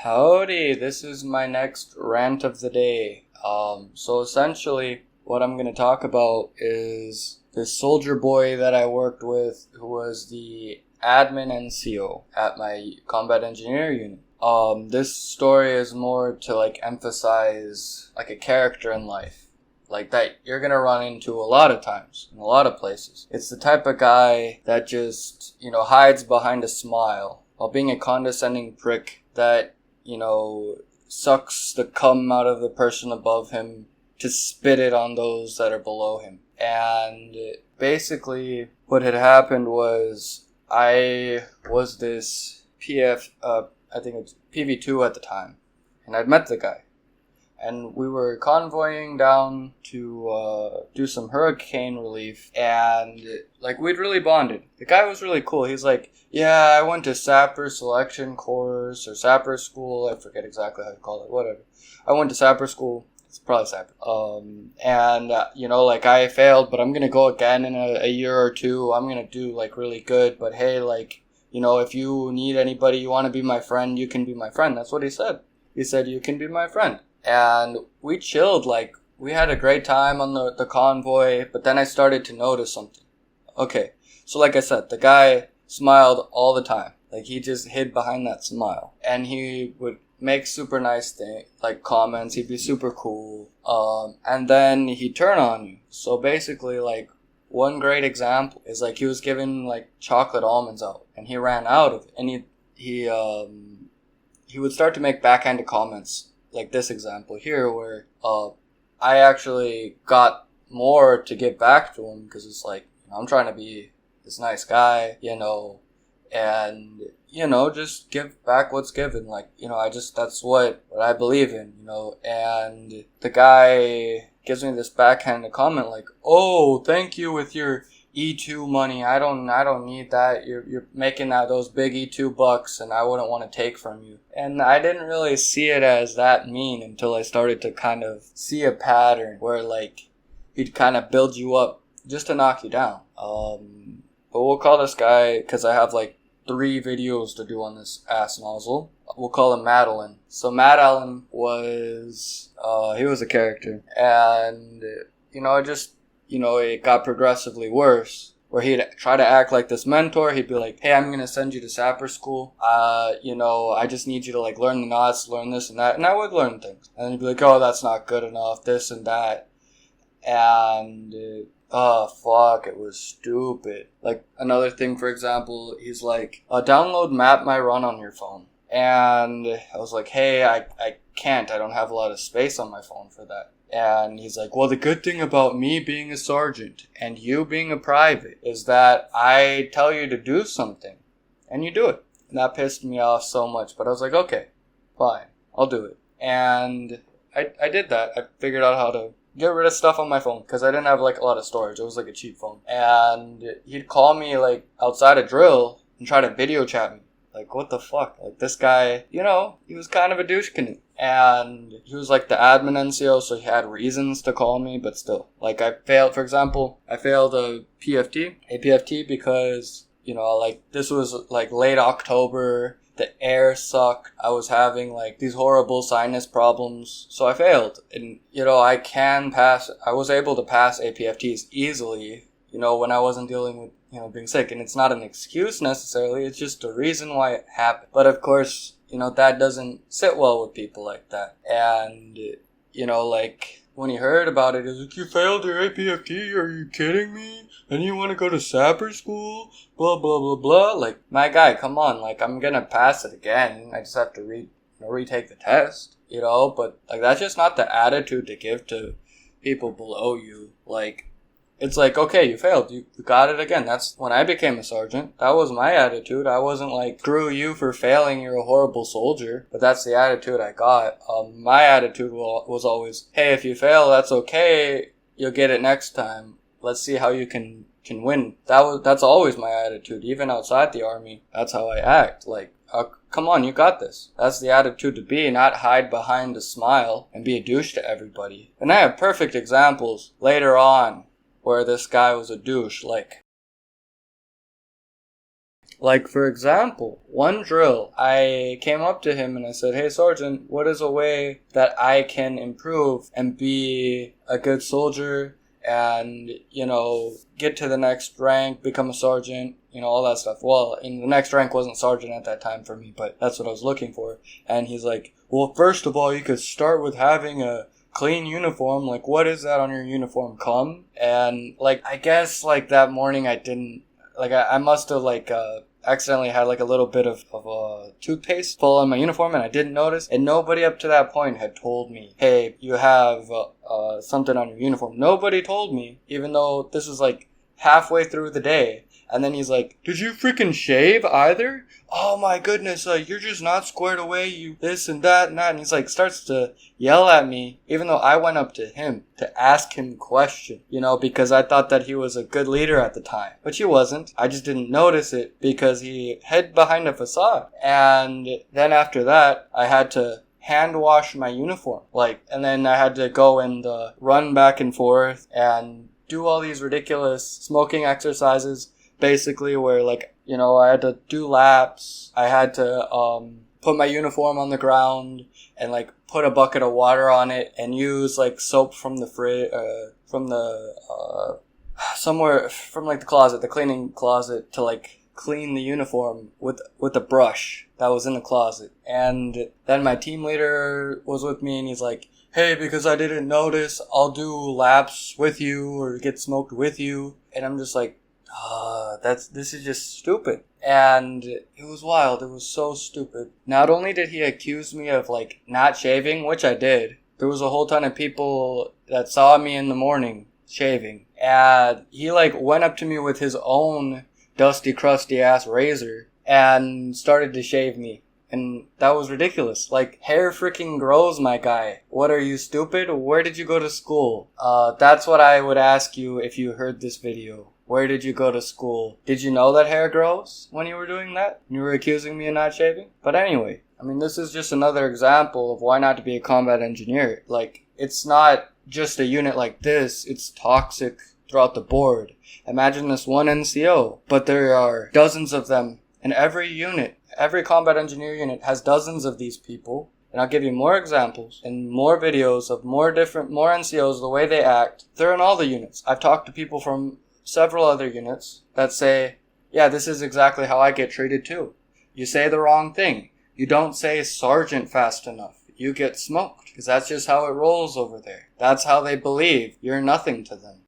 Howdy, this is my next rant of the day. So essentially, what I'm going to talk about is this soldier boy that I worked with who was the admin NCO at my combat engineer unit. This story is more to emphasize a character in life. That you're gonna run into a lot of times, in a lot of places. It's the type of guy that just, hides behind a smile while being a condescending prick that, sucks the cum out of the person above him to spit it on those that are below him. And basically, what had happened was I was this I think it's PV2 at the time, and I'd met the guy. And we were convoying down to do some hurricane relief, and we'd really bonded. The guy was really cool. He's like, yeah, I went to sapper selection course or sapper school. I forget exactly how you call it. Whatever. I went to sapper school. It's probably sapper. I failed, but I'm gonna go again in a year or two. I'm gonna do really good. But hey, if you need anybody, you want to be my friend, you can be my friend. That's what he said. He said, you can be my friend. And we chilled, we had a great time on the convoy, but then I started to notice something. Okay, so like I said, the guy smiled all the time. He just hid behind that smile. And he would make super nice comments, he'd be super cool. And then he'd turn on you. So basically, one great example is, he was giving, chocolate almonds out, and he ran out of it. And he would start to make backhanded comments, like this example here, where I actually got more to give back to him because it's I'm trying to be this nice guy, and just give back what's given. That's what I believe in, and the guy gives me this backhanded comment oh, thank you with your E2 money. I don't need that. You're making those big E2 bucks, and I wouldn't want to take from you. And I didn't really see it as that mean until I started to kind of see a pattern where he'd kind of build you up just to knock you down. But we'll call this guy, because I have 3 videos to do on this ass nozzle. We'll call him Madelyn. So Madelyn was he was a character, and it got progressively worse, where he'd try to act like this mentor. He'd be like, hey, I'm going to send you to sapper school. I just need you to learn the knots, learn this and that. And I would learn things. And then he'd be like, oh, that's not good enough, this and that. And, it was stupid. Another thing, for example, he's like, download Map My Run on your phone. And I was like, hey, I can't. I don't have a lot of space on my phone for that. And he's like, well, the good thing about me being a sergeant and you being a private is that I tell you to do something and you do it. And that pissed me off so much. But I was like, okay, fine, I'll do it. And I did that. I figured out how to get rid of stuff on my phone because I didn't have a lot of storage. It was a cheap phone. And he'd call me outside a drill and try to video chat me. What the fuck? This guy, he was kind of a douche canoe. And he was the admin NCO, so he had reasons to call me, but still. I failed, for example, a PFT, because, this was late October, the air sucked, I was having these horrible sinus problems, so I failed. And, I was able to pass APFTs easily, when I wasn't dealing with being sick. And it's not an excuse necessarily, it's just a reason why it happened. But of course, that doesn't sit well with people like that. And, when he heard about it, he was like, you failed your APFT? Are you kidding me? And you want to go to sapper school? Blah, blah, blah, blah. My guy, come on. I'm gonna pass it again. I just have to retake the test, But, that's just not the attitude to give to people below you. It's okay, you failed. You got it again. That's when I became a sergeant. That was my attitude. I wasn't screw you for failing, you're a horrible soldier. But that's the attitude I got. My attitude was always, hey, if you fail, that's okay. You'll get it next time. Let's see how you can win. That's always my attitude. Even outside the army, that's how I act. Come on, you got this. That's the attitude to be, not hide behind a smile and be a douche to everybody. And I have perfect examples later on where this guy was a douche. Like, for example, one drill, I came up to him and I said, "Hey, Sergeant, what is a way that I can improve and be a good soldier and, get to the next rank, become a sergeant, all that stuff?" Well, and the next rank wasn't sergeant at that time for me, but that's what I was looking for. And he's like, "Well, first of all, you could start with having a clean uniform. Like, what is that on your uniform, cum?" And, I guess, that morning I didn't, I must have, accidentally had, a little bit of toothpaste fall on my uniform, and I didn't notice. And nobody up to that point had told me, "Hey, you have something on your uniform." Nobody told me, even though this was, halfway through the day. And then he's like, "Did you freaking shave either? Oh my goodness, you're just not squared away, you this and that and that." And he's starts to yell at me, even though I went up to him to ask him question, because I thought that he was a good leader at the time. But he wasn't. I just didn't notice it because he hid behind a facade. And then after that, I had to hand wash my uniform. And then I had to go and run back and forth and do all these ridiculous smoking exercises. Basically, where, I had to do laps. I had to put my uniform on the ground and, put a bucket of water on it and use, soap from the somewhere from, the closet, the cleaning closet, to, clean the uniform with a brush that was in the closet. And then my team leader was with me, and he's like, "Hey, because I didn't notice, I'll do laps with you or get smoked with you." And I'm just like, this is just stupid. And it was wild. It was so stupid. Not only did he accuse me of, not shaving, which I did. There was a whole ton of people that saw me in the morning shaving. And he, went up to me with his own dusty, crusty ass razor and started to shave me. And that was ridiculous. Hair freaking grows, my guy. What, are you stupid? Where did you go to school? That's what I would ask you if you heard this video. Where did you go to school? Did you know that hair grows when you were doing that? You were accusing me of not shaving? But anyway, this is just another example of why not to be a combat engineer. It's not just a unit like this. It's toxic throughout the board. Imagine this one NCO, but there are dozens of them in every unit. Every combat engineer unit has dozens of these people. And I'll give you more examples and more videos of more NCOs, the way they act. They're in all the units. I've talked to people from several other units that say, "Yeah, this is exactly how I get treated too. You say the wrong thing. You don't say sergeant fast enough. You get smoked." Because that's just how it rolls over there. That's how they believe. You're nothing to them.